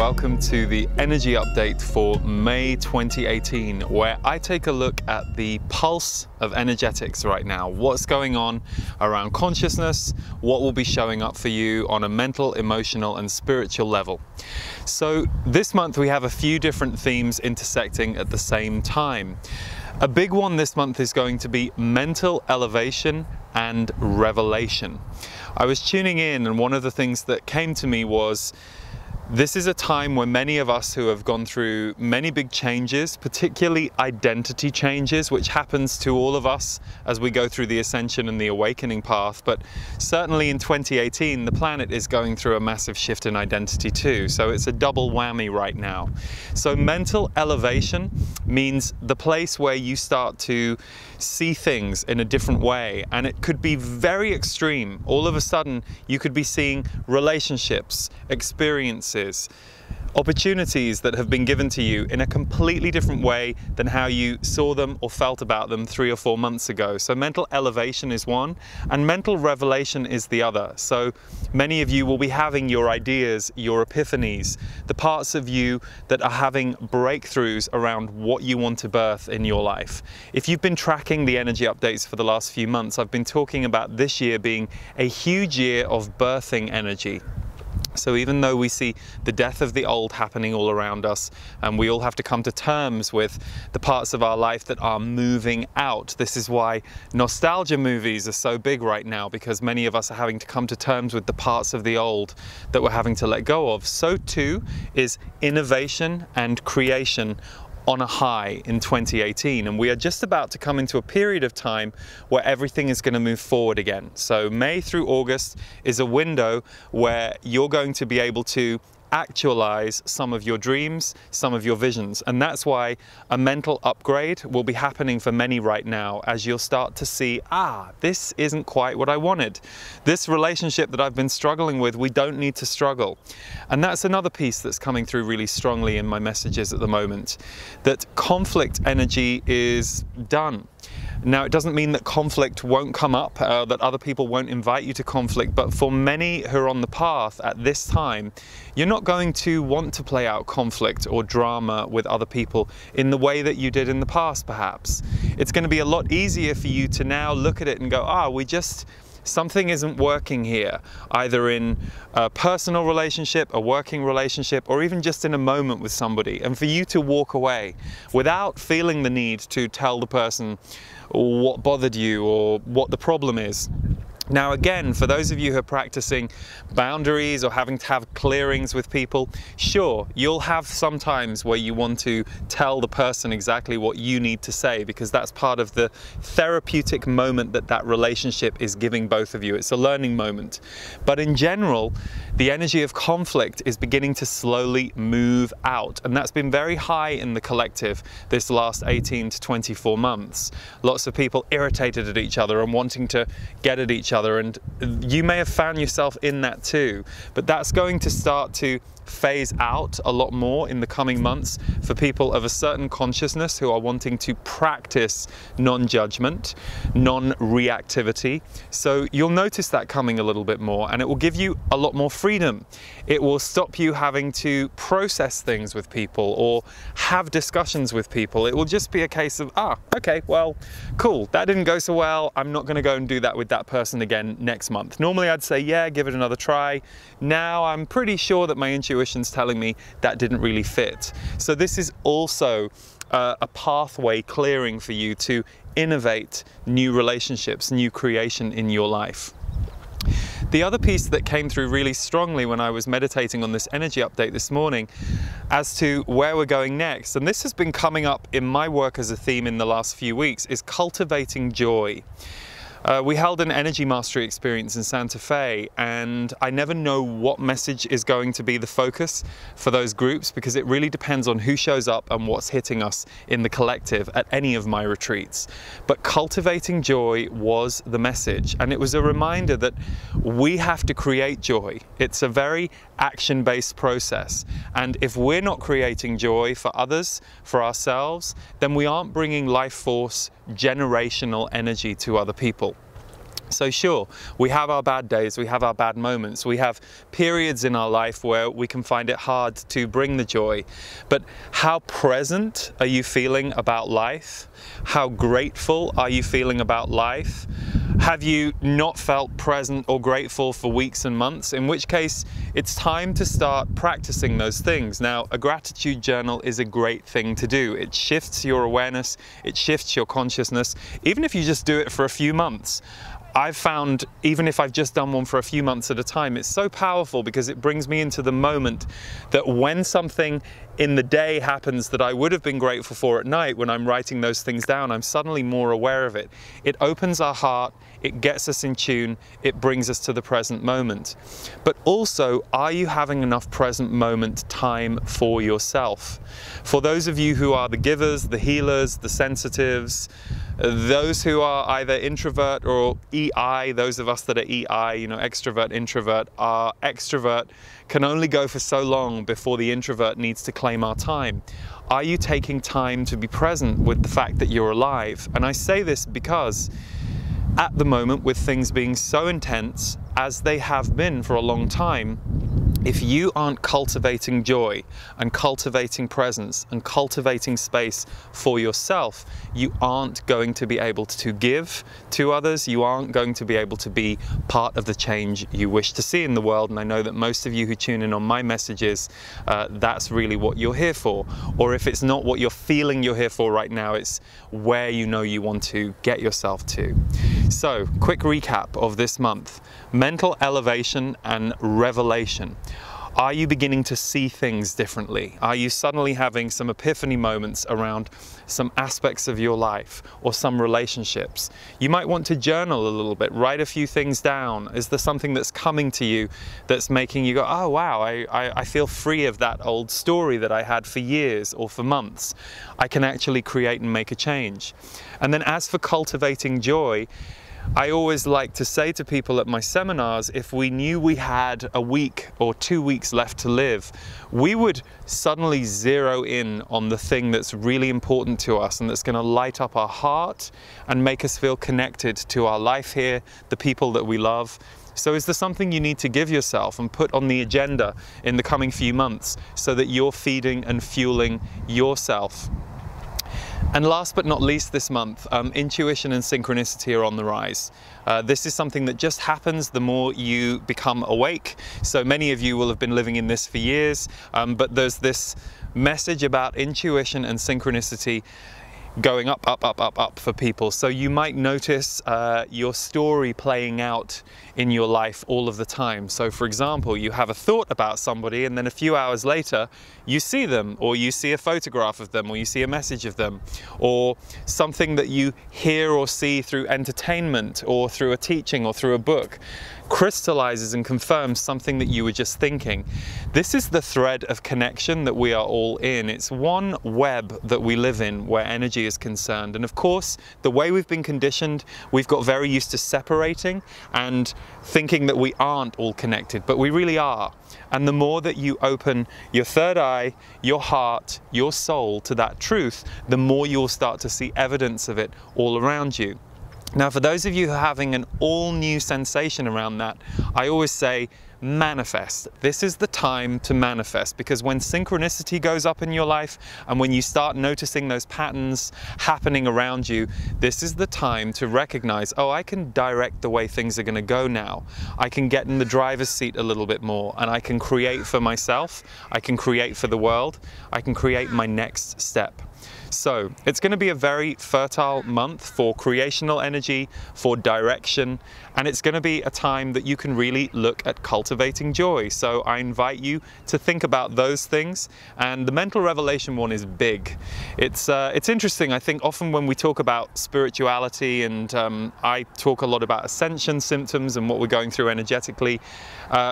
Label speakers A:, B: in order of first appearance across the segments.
A: welcome to the energy update for May 2018, where I take a look at the pulse of energetics right now. What's going on around consciousness, what will be showing up for you on a mental, emotional and spiritual level. So this month we have a few different themes intersecting at the same time. A big one this month is going to be mental elevation and revelation. I was tuning in, and one of the things that came to me was this is a time where many of us who have gone through many big changes, particularly identity changes, which happens to all of us as we go through the ascension and the awakening path, but certainly in 2018 the planet is going through a massive shift in identity too, so it's a double whammy right now. So mental elevation means the place where you start to see things in a different way, and it could be very extreme. All of a sudden you could be seeing relationships, experiences, opportunities that have been given to you in a completely different way than how you saw them or felt about them 3 or 4 months ago. So mental elevation is one, and mental revelation is the other. So many of you will be having your ideas, your epiphanies, the parts of you that are having breakthroughs around what you want to birth in your life. If you've been tracking the energy updates for the last few months, I've been talking about this year being a huge year of birthing energy. So even though we see the death of the old happening all around us, and we all have to come to terms with the parts of our life that are moving out. This is why nostalgia movies are so big right now, because many of us are having to come to terms with the parts of the old that we're having to let go of. So too is innovation and creation on a high in 2018, and we are just about to come into a period of time where everything is going to move forward again. So May through August is a window where you're going to be able to actualize some of your dreams, some of your visions, and that's why a mental upgrade will be happening for many right now, as you'll start to see, this isn't quite what I wanted. This relationship that I've been struggling with, we don't need to struggle. And that's another piece that's coming through really strongly in my messages at the moment, that conflict energy is done. Now, it doesn't mean that conflict won't come up, that other people won't invite you to conflict, but for many who are on the path at this time, you're not going to want to play out conflict or drama with other people in the way that you did in the past, perhaps. It's going to be a lot easier for you to now look at it and go, something isn't working here, either in a personal relationship, a working relationship, or even just in a moment with somebody, and for you to walk away without feeling the need to tell the person what bothered you or what the problem is. Now again, for those of you who are practicing boundaries or having to have clearings with people, sure, you'll have some times where you want to tell the person exactly what you need to say, because that's part of the therapeutic moment that that relationship is giving both of you. It's a learning moment. But in general, the energy of conflict is beginning to slowly move out, and that's been very high in the collective this last 18 to 24 months. Lots of people irritated at each other and wanting to get at each other, and you may have found yourself in that too, but that's going to start to phase out a lot more in the coming months for people of a certain consciousness who are wanting to practice non-judgment, non-reactivity. So you'll notice that coming a little bit more, and it will give you a lot more freedom. It will stop you having to process things with people or have discussions with people. It will just be a case of, okay, well, cool, that didn't go so well, I'm not going to go and do that with that person again next month. Normally I'd say, yeah, give it another try. Now I'm pretty sure that my intuition's telling me that didn't really fit. So this is also a pathway clearing for you to innovate new relationships, new creation in your life. The other piece that came through really strongly when I was meditating on this energy update this morning as to where we're going next, and this has been coming up in my work as a theme in the last few weeks, is cultivating joy. We held an energy mastery experience in Santa Fe, and I never know what message is going to be the focus for those groups, because it really depends on who shows up and what's hitting us in the collective at any of my retreats. But cultivating joy was the message, and it was a reminder that we have to create joy. It's a very action-based process, and if we're not creating joy for others, for ourselves, then we aren't bringing life force, generational energy to other people. So sure, we have our bad days, we have our bad moments, we have periods in our life where we can find it hard to bring the joy. But how present are you feeling about life? How grateful are you feeling about life? Have you not felt present or grateful for weeks and months? In which case, it's time to start practicing those things. Now, a gratitude journal is a great thing to do. It shifts your awareness, it shifts your consciousness, even if you just do it for a few months. I've found, even if I've just done one for a few months at a time, it's so powerful because it brings me into the moment that when something in the day happens that I would have been grateful for at night, when I'm writing those things down, I'm suddenly more aware of it. It opens our heart, it gets us in tune, it brings us to the present moment. But also, are you having enough present moment time for yourself? For those of you who are the givers, the healers, the sensitives, those who are either introvert or EI, those of us that are EI, you know, extrovert, introvert, our extrovert can only go for so long before the introvert needs to claim our time. Are you taking time to be present with the fact that you're alive? And I say this because at the moment, with things being so intense as they have been for a long time, if you aren't cultivating joy and cultivating presence and cultivating space for yourself, you aren't going to be able to give to others. You aren't going to be able to be part of the change you wish to see in the world. And I know that most of you who tune in on my messages, that's really what you're here for. Or if it's not what you're feeling you're here for right now, it's where you know you want to get yourself to. So, quick recap of this month: mental elevation and revelation. Are you beginning to see things differently? Are you suddenly having some epiphany moments around some aspects of your life or some relationships? You might want to journal a little bit, write a few things down. Is there something that's coming to you that's making you go, oh wow, I feel free of that old story that I had for years or for months. I can actually create and make a change. And then as for cultivating joy, I always like to say to people at my seminars, if we knew we had a week or 2 weeks left to live, we would suddenly zero in on the thing that's really important to us and that's going to light up our heart and make us feel connected to our life here, the people that we love. So is there something you need to give yourself and put on the agenda in the coming few months so that you're feeding and fueling yourself? And last but not least this month, intuition and synchronicity are on the rise. This is something that just happens the more you become awake. So many of you will have been living in this for years, but there's this message about intuition and synchronicity going up, up, up, up, up for people. So you might notice your story playing out in your life all of the time. So for example, you have a thought about somebody and then a few hours later you see them, or you see a photograph of them, or you see a message of them, or something that you hear or see through entertainment or through a teaching or through a book crystallizes and confirms something that you were just thinking. This is the thread of connection that we are all in. It's one web that we live in where energy is concerned. And of course, the way we've been conditioned, we've got very used to separating and thinking that we aren't all connected, but we really are. And the more that you open your third eye, your heart, your soul to that truth, the more you'll start to see evidence of it all around you. Now, for those of you who are having an all-new sensation around that, I always say, manifest. This is the time to manifest, because when synchronicity goes up in your life and when you start noticing those patterns happening around you, this is the time to recognize, oh, I can direct the way things are going to go now. I can get in the driver's seat a little bit more and I can create for myself, I can create for the world, I can create my next step. So it's going to be a very fertile month for creational energy, for direction, and it's going to be a time that you can really look at cultivating joy. So I invite you to think about those things, and the mental revelation one is big. It's interesting. I think often when we talk about spirituality, and I talk a lot about ascension symptoms and what we're going through energetically,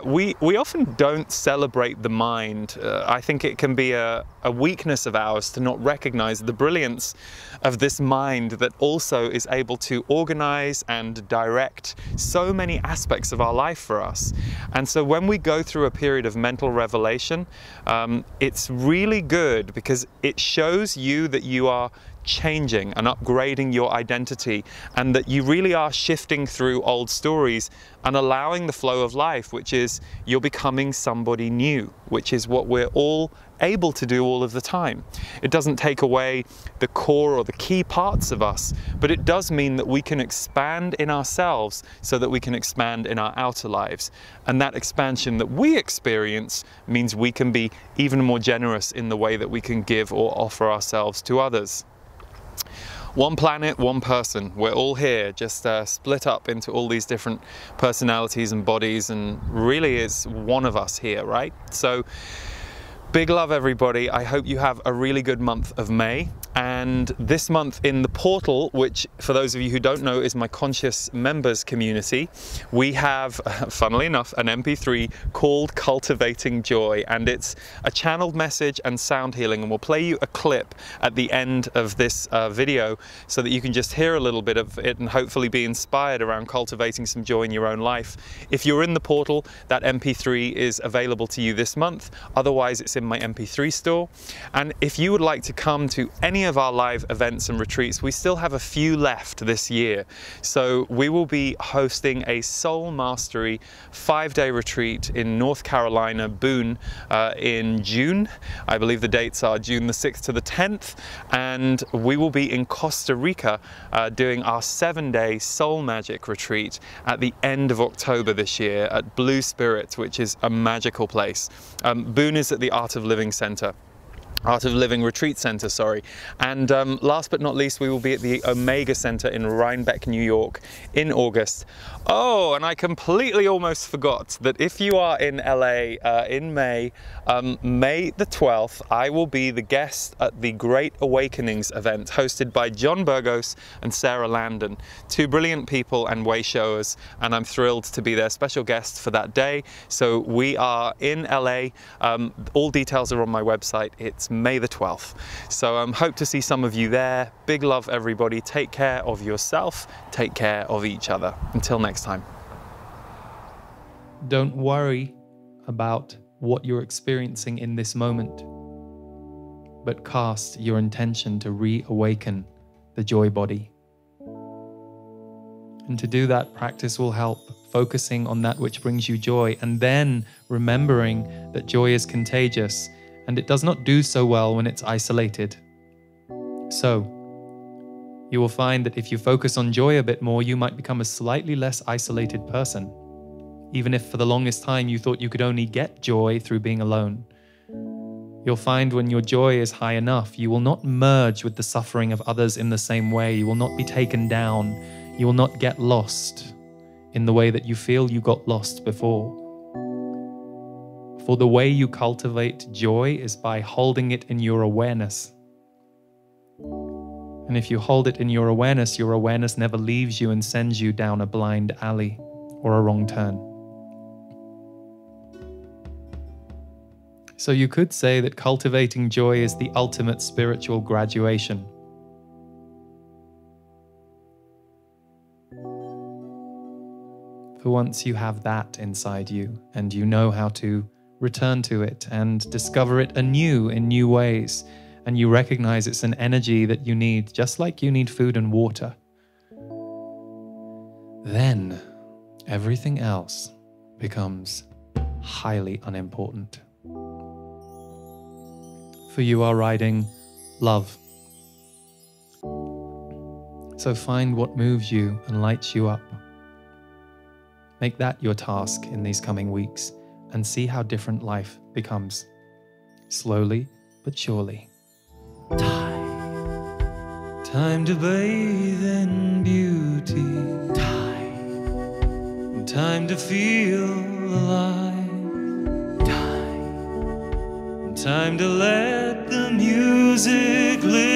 A: we often don't celebrate the mind. I think it can be a weakness of ours to not recognize the brilliance of this mind that also is able to organize and direct so many aspects of our life for us. And so when we go through a period of mental revelation, it's really good because it shows you that you are changing and upgrading your identity, and that you really are shifting through old stories and allowing the flow of life, which is you're becoming somebody new, which is what we're all able to do all of the time. It doesn't take away the core or the key parts of us, but it does mean that we can expand in ourselves so that we can expand in our outer lives. And that expansion that we experience means we can be even more generous in the way that we can give or offer ourselves to others. One planet, one person. We're all here, just split up into all these different personalities and bodies, and really it's one of us here, right? So big love, everybody. I hope you have a really good month of May. And this month in the portal, which for those of you who don't know is my conscious members community, we have, funnily enough, an MP3 called Cultivating Joy, and it's a channeled message and sound healing, and we'll play you a clip at the end of this video so that you can just hear a little bit of it and hopefully be inspired around cultivating some joy in your own life. If you're in the portal, that MP3 is available to you this month. Otherwise, it's in my MP3 store. And if you would like to come to any of our live events and retreats, we still have a few left this year. So we will be hosting a Soul Mastery 5-day retreat in North Carolina, Boone, in June. I believe the dates are June the 6th to the 10th. And we will be in Costa Rica doing our 7-day Soul Magic retreat at the end of October this year at Blue Spirit, which is a magical place. Boone is at the Art of Living Retreat Center, sorry. And last but not least, we will be at the Omega Center in Rhinebeck, New York in August. Oh, and I completely almost forgot that if you are in LA in May, May the 12th, I will be the guest at the Great Awakenings event hosted by John Burgos and Sarah Landon, two brilliant people and way showers, and I'm thrilled to be their special guest for that day. So we are in LA. All details are on my website. It's May the 12th. So hope to see some of you there. Big love, everybody. Take care of yourself. Take care of each other. Until next time.
B: Don't worry about what you're experiencing in this moment, but cast your intention to reawaken the joy body. And to do that, practice will help, focusing on that which brings you joy, and then remembering that joy is contagious, and it does not do so well when it's isolated. So, you will find that if you focus on joy a bit more, you might become a slightly less isolated person, even if for the longest time you thought you could only get joy through being alone. You'll find when your joy is high enough, you will not merge with the suffering of others in the same way. You will not be taken down. You will not get lost in the way that you feel you got lost before. For the way you cultivate joy is by holding it in your awareness. And if you hold it in your awareness never leaves you and sends you down a blind alley or a wrong turn. So you could say that cultivating joy is the ultimate spiritual graduation. For once you have that inside you, and you know how to return to it and discover it anew in new ways, and you recognize it's an energy that you need, just like you need food and water, then everything else becomes highly unimportant. For you are riding love. So find what moves you and lights you up. Make that your task in these coming weeks and see how different life becomes. Slowly but surely. Time to bathe in beauty. Time to feel alive. Time to let the music live.